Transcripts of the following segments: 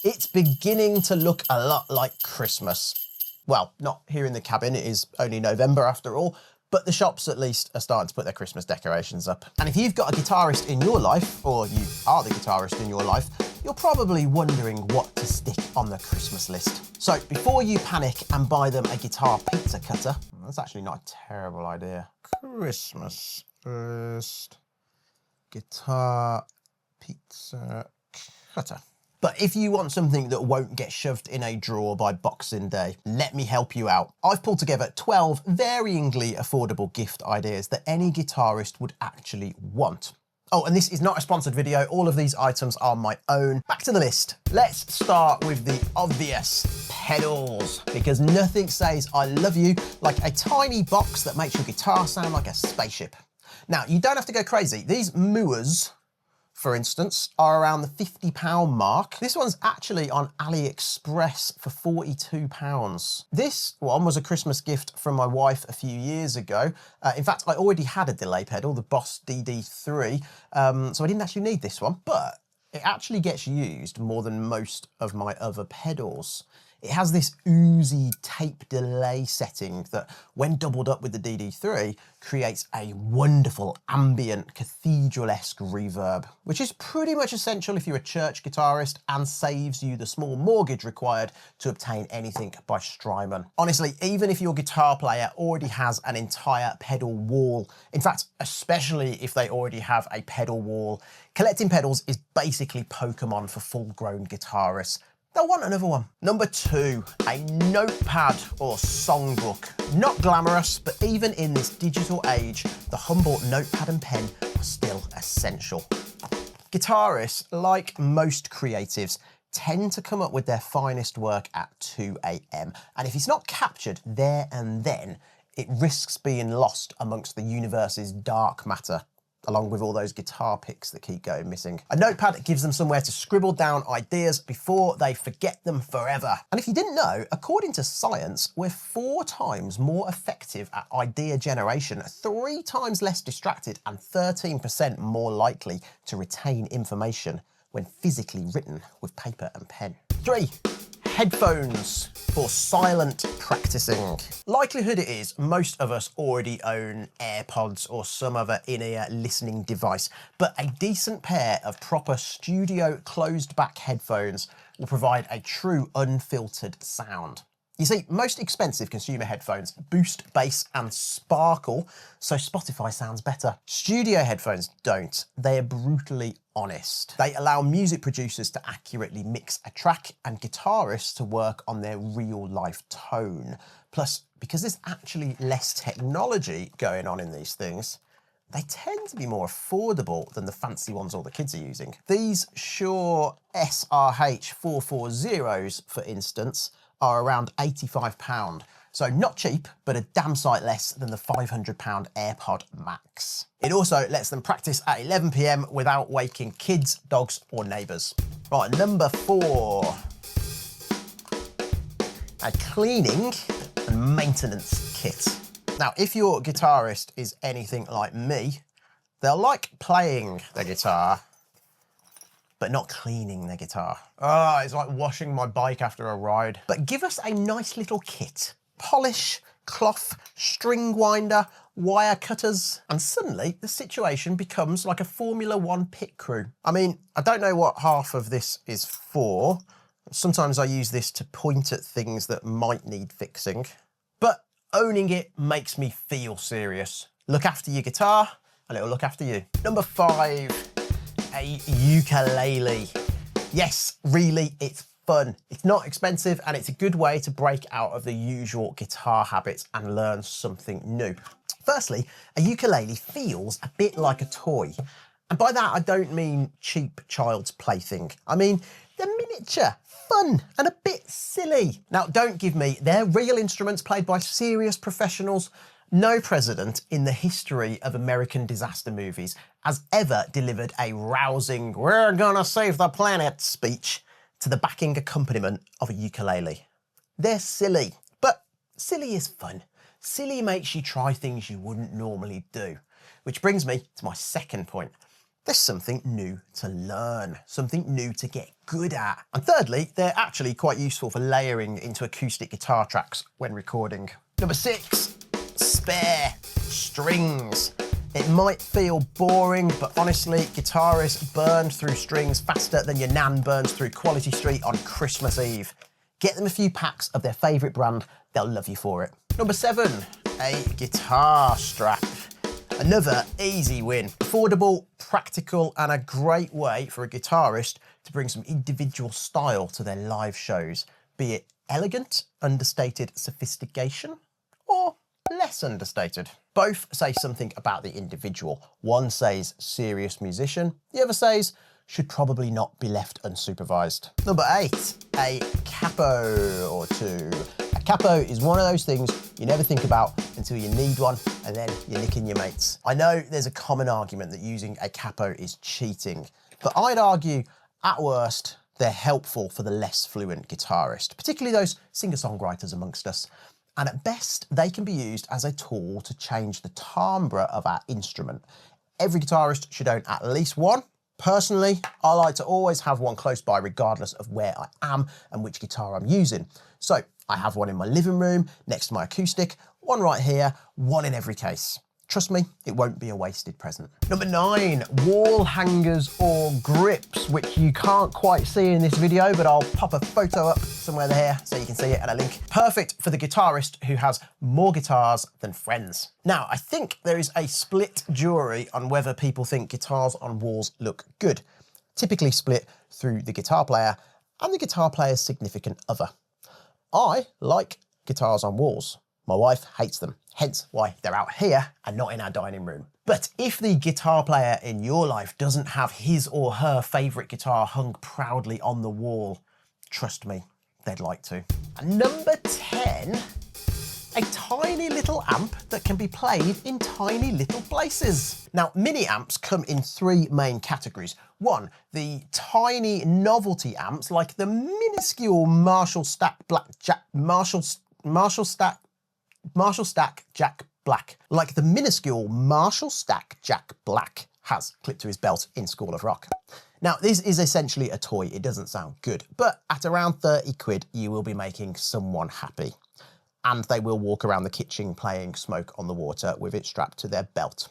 It's beginning to look a lot like Christmas. Well, not here in the cabin, it is only November after all, but the shops at least are starting to put their Christmas decorations up. And if you've got a guitarist in your life, or you are the guitarist in your life, you're probably wondering what to stick on the Christmas list. So before you panic and buy them a guitar pizza cutter, that's actually not a terrible idea. Christmas list, guitar pizza cutter. But if you want something that won't get shoved in a drawer by Boxing Day, let me help you out. I've pulled together 12 varyingly affordable gift ideas that any guitarist would actually want. Oh, and this is not a sponsored video. All of these items are my own. Back to the list. Let's start with the obvious, pedals, because nothing says I love you like a tiny box that makes your guitar sound like a spaceship. Now, you don't have to go crazy. These Moors, for instance, are around the £50 mark. This one's actually on AliExpress for £42. This one was a Christmas gift from my wife a few years ago. In fact, I already had a delay pedal, the Boss DD3, so I didn't actually need this one, but it actually gets used more than most of my other pedals. It has this oozy tape delay setting that, when doubled up with the DD3, creates a wonderful ambient cathedral-esque reverb, which is pretty much essential if you're a church guitarist and saves you the small mortgage required to obtain anything by Strymon. Honestly, even if your guitar player already has an entire pedal wall, in fact, especially if they already have a pedal wall, collecting pedals is basically Pokemon for full-grown guitarists. They'll want another one. Number 2, a notepad or songbook. Not glamorous, but even in this digital age, the humble notepad and pen are still essential. Guitarists, like most creatives, tend to come up with their finest work at 2 AM. And if it's not captured there and then, it risks being lost amongst the universe's dark matter, along with all those guitar picks that keep going missing. A notepad gives them somewhere to scribble down ideas before they forget them forever. And if you didn't know, according to science, we're 4 times more effective at idea generation, 3 times less distracted, and 13% more likely to retain information when physically written with paper and pen. 3, headphones for silent practicing. Likelihood it is most of us already own AirPods or some other in-ear listening device, but a decent pair of proper studio closed back headphones will provide a true unfiltered sound. You see, most expensive consumer headphones boost bass and sparkle, so Spotify sounds better. Studio headphones don't. They are brutally honest. They allow music producers to accurately mix a track and guitarists to work on their real life tone. Plus, because there's actually less technology going on in these things, they tend to be more affordable than the fancy ones all the kids are using. These Shure SRH 440s, for instance, are around £85. So not cheap, but a damn sight less than the £500 AirPod Max. It also lets them practice at 11 PM without waking kids, dogs, or neighbours. Right, number 4. A cleaning and maintenance kit. Now, if your guitarist is anything like me, they'll like playing their guitar, but not cleaning their guitar. Ah, it's like washing my bike after a ride. But give us a nice little kit. Polish, cloth, string winder, wire cutters, and suddenly the situation becomes like a Formula 1 pit crew. I mean, I don't know what half of this is for. Sometimes I use this to point at things that might need fixing, but owning it makes me feel serious. Look after your guitar, and it'll look after you. Number 5. A ukulele. Yes, really, it's fun. It's not expensive, and it's a good way to break out of the usual guitar habits and learn something new. Firstly, a ukulele feels a bit like a toy. And by that, I don't mean cheap child's plaything. I mean, they're miniature, fun, and a bit silly. Now, don't give me, they're real instruments played by serious professionals. No president in the history of American disaster movies has ever delivered a rousing, "we're gonna save the planet" speech to the backing accompaniment of a ukulele. They're silly, but silly is fun. Silly makes you try things you wouldn't normally do. Which brings me to my second point. There's something new to learn, something new to get good at. And thirdly, they're actually quite useful for layering into acoustic guitar tracks when recording. Number 6, spare strings. It might feel boring, but honestly, Guitarist burned through strings faster than your nan burns through Quality Street on Christmas Eve. Get them a few packs of their favourite brand, they'll love you for it. Number 7, a guitar strap. Another easy win. Affordable, practical, and a great way for a guitarist to bring some individual style to their live shows, be it elegant, understated sophistication, or less understated. Both say something about the individual. One says serious musician, the other says should probably not be left unsupervised. Number 8, a capo or two. A capo is one of those things you never think about until you need one, and then you're nicking your mates. I know there's a common argument that using a capo is cheating, but I'd argue at worst, they're helpful for the less fluent guitarist, particularly those singer-songwriters amongst us. And at best, they can be used as a tool to change the timbre of our instrument. Every guitarist should own at least one. Personally, I like to always have one close by regardless of where I am and which guitar I'm using. So I have one in my living room, next to my acoustic, one right here, one in every case. Trust me, it won't be a wasted present. Number 9, wall hangers or grips, which you can't quite see in this video, but I'll pop a photo up somewhere there so you can see it and a link. Perfect for the guitarist who has more guitars than friends. Now, I think there is a split jury on whether people think guitars on walls look good, typically split through the guitar player and the guitar player's significant other. I like guitars on walls. My wife hates them, hence why they're out here and not in our dining room. But if the guitar player in your life doesn't have his or her favourite guitar hung proudly on the wall, trust me, they'd like to. And number 10, a tiny little amp that can be played in tiny little places. Now, mini amps come in 3 main categories. 1, the tiny novelty amps like the minuscule Marshall Stack Jack Black, like the minuscule Marshall Stack Jack Black has clipped to his belt in School of Rock. Now, this is essentially a toy. It doesn't sound good, but at around 30 quid, you will be making someone happy. And they will walk around the kitchen playing Smoke on the Water with it strapped to their belt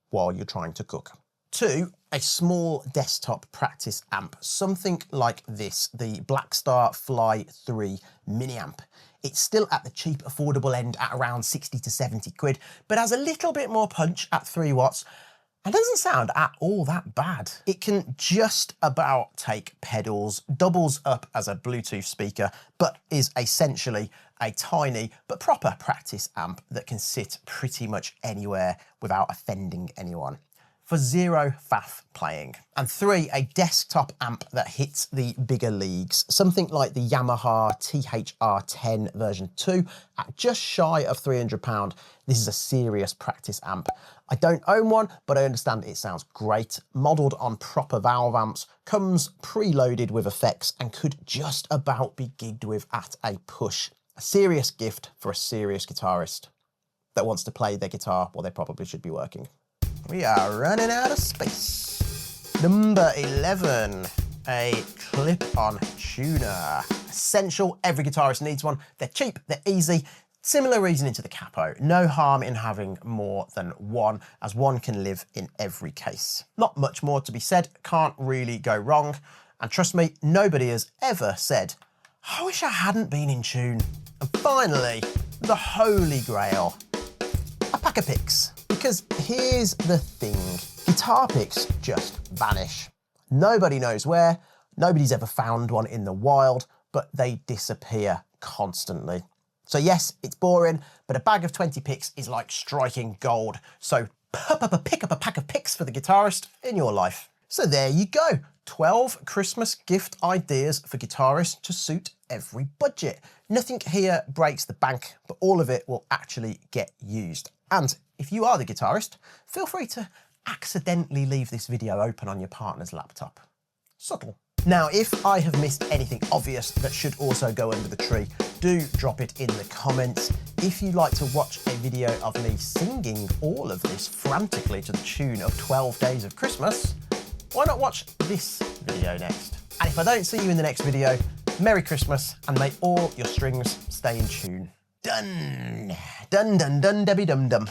while you're trying to cook. 2, a small desktop practice amp, something like this, the Blackstar Fly 3 mini amp. It's still at the cheap, affordable end at around 60 to 70 quid, but has a little bit more punch at 3 watts and doesn't sound at all that bad. It can just about take pedals, doubles up as a Bluetooth speaker, but is essentially a tiny but proper practice amp that can sit pretty much anywhere without offending anyone. For 0 faff playing. And 3, a desktop amp that hits the bigger leagues, something like the Yamaha THR10 version 2 at just shy of £300. This is a serious practice amp. I don't own one, but I understand it sounds great. Modelled on proper valve amps, comes preloaded with effects and could just about be gigged with at a push. A serious gift for a serious guitarist that wants to play their guitar while they probably should be working. We are running out of space. Number 11, a clip-on tuner. Essential, every guitarist needs one. They're cheap, they're easy. Similar reasoning to the capo. No harm in having more than one, as one can live in every case. Not much more to be said, can't really go wrong. And trust me, nobody has ever said, I wish I hadn't been in tune. And finally, the holy grail, a pack of picks. Because here's the thing, guitar picks just vanish. Nobody knows where, nobody's ever found one in the wild, but they disappear constantly. So yes, it's boring, but a bag of 20 picks is like striking gold. So pick up a pack of picks for the guitarist in your life. So there you go, 12 Christmas gift ideas for guitarists to suit every budget. Nothing here breaks the bank, but all of it will actually get used. And if you are the guitarist, feel free to accidentally leave this video open on your partner's laptop. Subtle. Now, if I have missed anything obvious that should also go under the tree, do drop it in the comments. If you'd like to watch a video of me singing all of this frantically to the tune of 12 Days of Christmas, why not watch this video next? And if I don't see you in the next video, Merry Christmas, and may all your strings stay in tune. Done. Dun dun dun, Debbie dum dum.